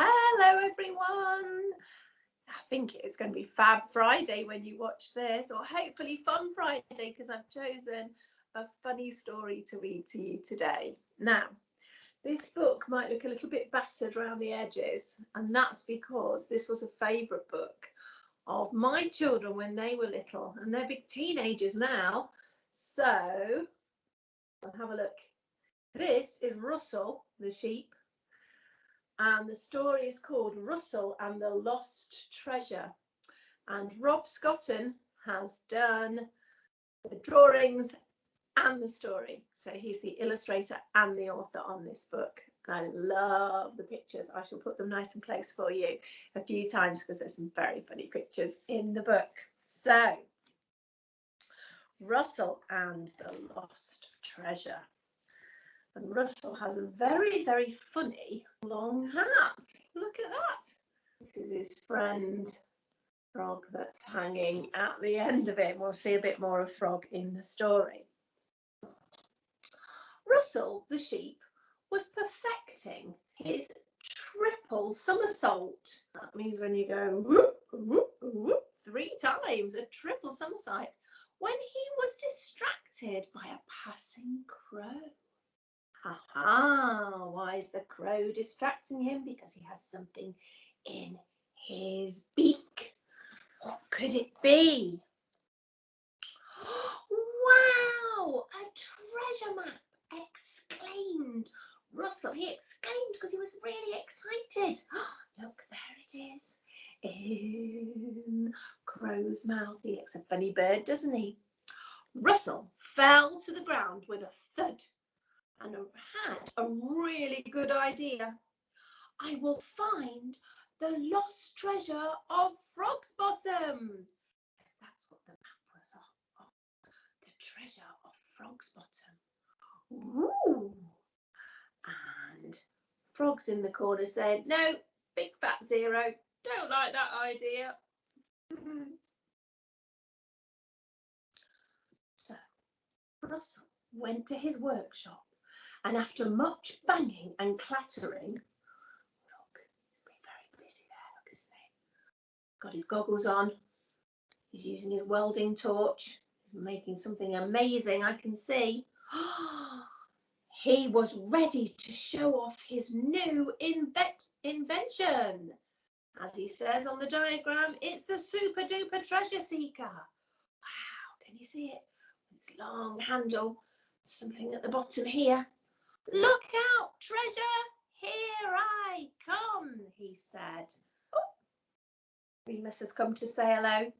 Hello everyone. I think it's going to be Fab Friday when you watch this, or hopefully Fun Friday, because I've chosen a funny story to read to you today. Now, this book might look a little bit battered around the edges, and that's because this was a favourite book of my children when they were little, and they're big teenagers now. So, I'll have a look. This is Russell the sheep. And the story is called Russell and the Lost Treasure. And Rob Scotton has done the drawings and the story. So he's the illustrator and the author on this book. And I love the pictures. I shall put them nice and close for you a few times because there's some very funny pictures in the book. So, Russell and the Lost Treasure. And Russell has a very, very funny long hat. Look at that. This is his friend Frog that's hanging at the end of it. We'll see a bit more of Frog in the story. Russell the sheep was perfecting his triple somersault. That means when you go whoop, whoop, whoop, 3 times, a triple somersault, when he was distracted by a passing crow. Aha, why is the crow distracting him? Because he has something in his beak. What could it be? Wow, a treasure map, exclaimed Russell. He exclaimed because he was really excited. Look, there it is, in Crow's mouth. He looks a funny bird, doesn't he? Russell fell to the ground with a thud and had a really good idea. I will find the lost treasure of Frog's Bottom. Yes, that's what the map was of. The treasure of Frog's Bottom. Ooh. And Frog's in the corner saying, no, big fat zero, don't like that idea. So Russell went to his workshop, and after much banging and clattering, look, he's been very busy there, look, isn't he? Got his goggles on, he's using his welding torch, he's making something amazing, I can see. He was ready to show off his new invention. As he says on the diagram, it's the super duper treasure seeker. Wow, can you see it? Its long handle, something at the bottom here. Look out, treasure, here I come, he said. Oh, Remus has come to say hello.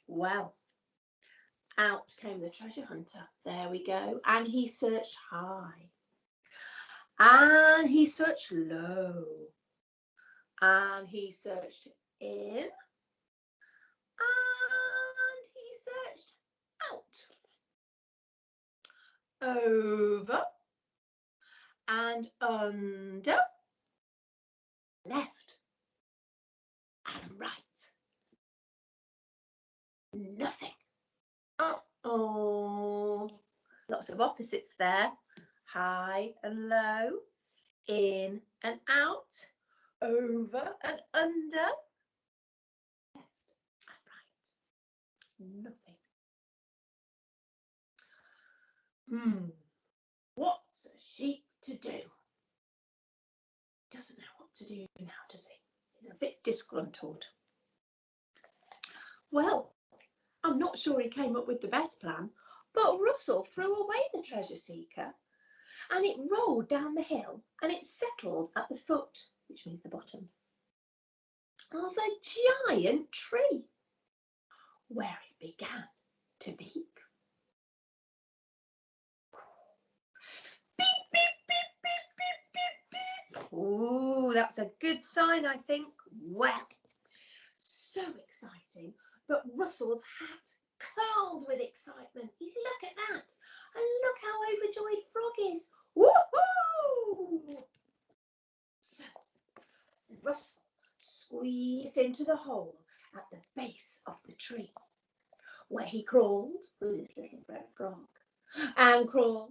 Well, out came the treasure hunter. There we go. And he searched high. And he searched low. And he searched in. And he searched out. Over and under, left and right. Nothing. Uh-oh. Lots of opposites there. High and low, in and out, over and under, left and right. Nothing. What's a sheep to do? Doesn't know what to do now, does he? He's a bit disgruntled. Well, I'm not sure he came up with the best plan, but Russell threw away the treasure seeker and it rolled down the hill and it settled at the foot, which means the bottom, of a giant tree where it began to beep. Beep, beep, beep, beep, beep, beep, beep. Oh, that's a good sign, I think. Well, so exciting that Russell's hat curled with excitement. Look at that. And look how overjoyed Frog is. Woohoo! So Russell squeezed into the hole at the base of the tree, where he crawled with his little red frog, and crawled,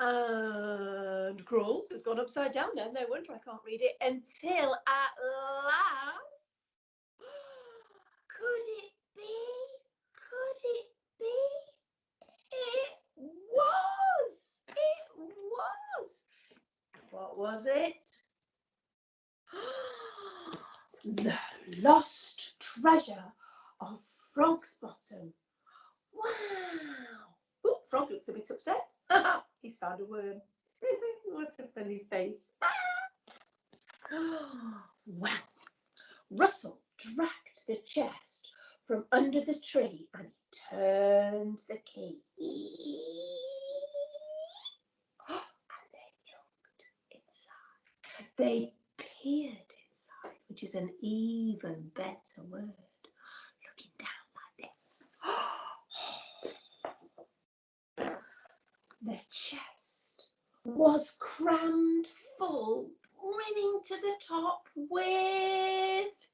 And crawl has gone upside down there. No wonder I can't read it. Until at last. Could it be? Could it be? It was. It was. What was it? The lost treasure of Frog's Bottom. Wow. Oh, Frog looks a bit upset. He's found a worm. What a funny face. Well, Russell dragged the chest from under the tree and he turned the key. And they looked inside. They peered inside, which is an even better word. Looking down like this. The chest was crammed full, brimming to the top with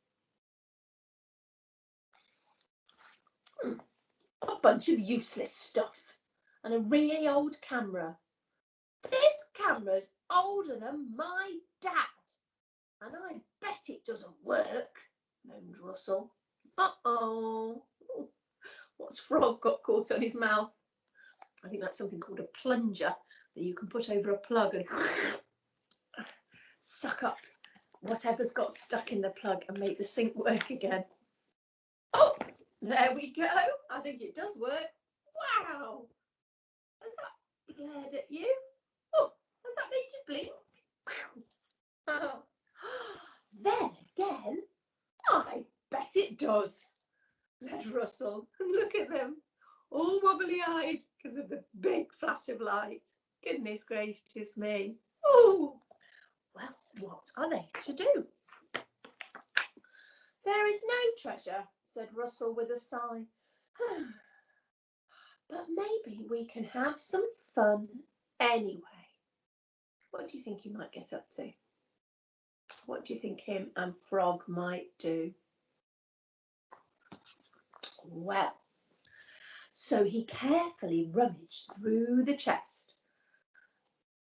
a bunch of useless stuff and a really old camera. This camera's older than my dad, and I bet it doesn't work, moaned Russell. Uh-oh. What's Frog got caught on his mouth? I think that's something called a plunger that you can put over a plug and suck up whatever's got stuck in the plug and make the sink work again. Oh, there we go. I think it does work. Wow. Has that glared at you? Oh, has that made you blink? Then again, I bet it does, said Russell. Look at them, all wobbly-eyed because of the big flash of light. Goodness gracious me. Oh, well, what are they to do? There is no treasure, said Russell with a sigh. But maybe we can have some fun anyway. What do you think he might get up to? What do you think him and Frog might do? Well, so he carefully rummaged through the chest.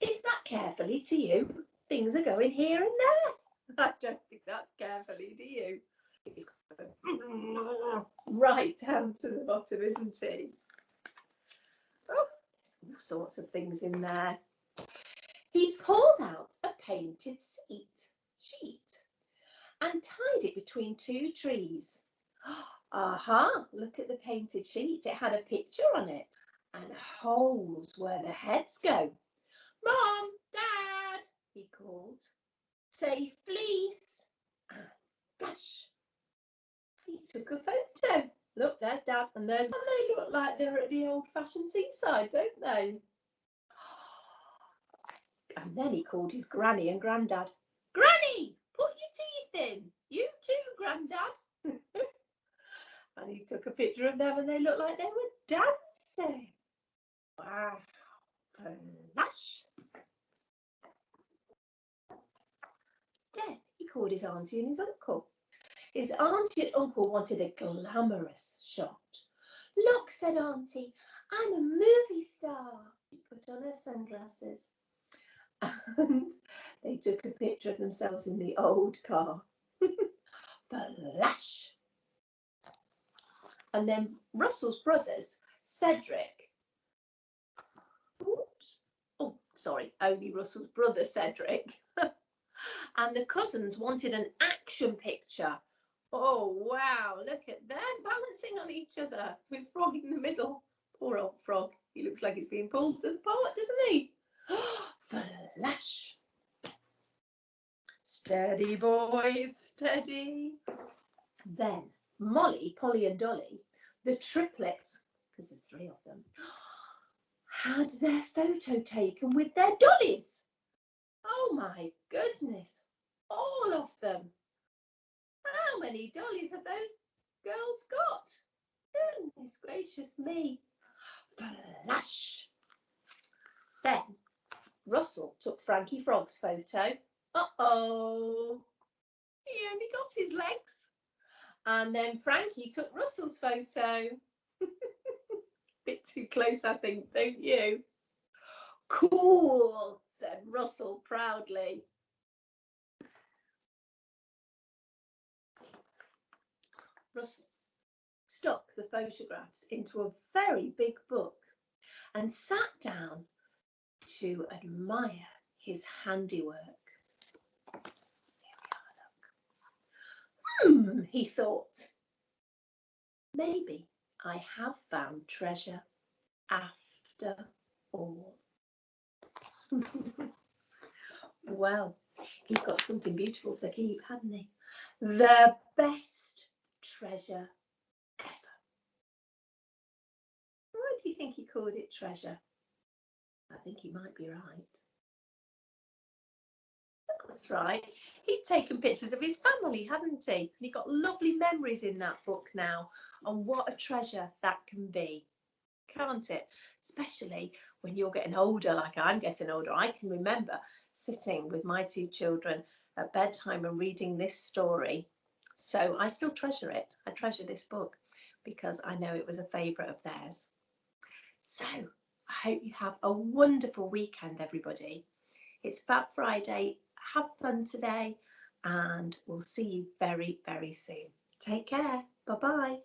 Is that carefully to you? Things are going here and there. I don't think that's carefully, do you? He's going right down to the bottom, isn't he? Oh, there's all sorts of things in there. He pulled out a painted sheet and tied it between two trees. Aha, look at the painted sheet. It had a picture on it and holes where the heads go. Mom, Dad, he called. Say fleece. And flash. He took a photo. Look, there's Dad and there's Mum. They look like they're at the old-fashioned seaside, don't they? And then he called his granny and granddad. Granny, put your teeth in. You too, Granddad. And he took a picture of them and they looked like they were dancing. Wow. Flash. Then he called his auntie and his uncle. His auntie and uncle wanted a glamorous shot. Look, said Auntie, I'm a movie star. She put on her sunglasses. And they took a picture of themselves in the old car. Flash. And then Russell's brothers, Cedric. Oops. Oh, sorry, only Russell's brother, Cedric. And the cousins wanted an action picture. Oh, wow, look at them balancing on each other with Frog in the middle. Poor old Frog. He looks like he's being pulled apart, doesn't he? Flash. Steady, boys, steady. Then Molly, Polly and Dolly, the triplets, because there's 3 of them, had their photo taken with their dollies. Oh my goodness, all of them. How many dollies have those girls got? Goodness gracious me. Flash. Then Russell took Frankie Frog's photo. Uh-oh. He only got his legs. And then Frankie took Russell's photo. Bit too close, I think, don't you? Cool, said Russell proudly. Russell stuck the photographs into a very big book and sat down to admire his handiwork. He thought, maybe I have found treasure after all. Well, he got something beautiful to keep, hadn't he? The best treasure ever. Why do you think he called it treasure? I think he might be right. That's right. He'd taken pictures of his family, hadn't he? And he got lovely memories in that book now. And what a treasure that can be, can't it? Especially when you're getting older, like I'm getting older. I can remember sitting with my two children at bedtime and reading this story. So I still treasure it. I treasure this book because I know it was a favourite of theirs. So I hope you have a wonderful weekend, everybody. It's Fab Friday. Have fun today, and we'll see you very, very soon. Take care. Bye-bye.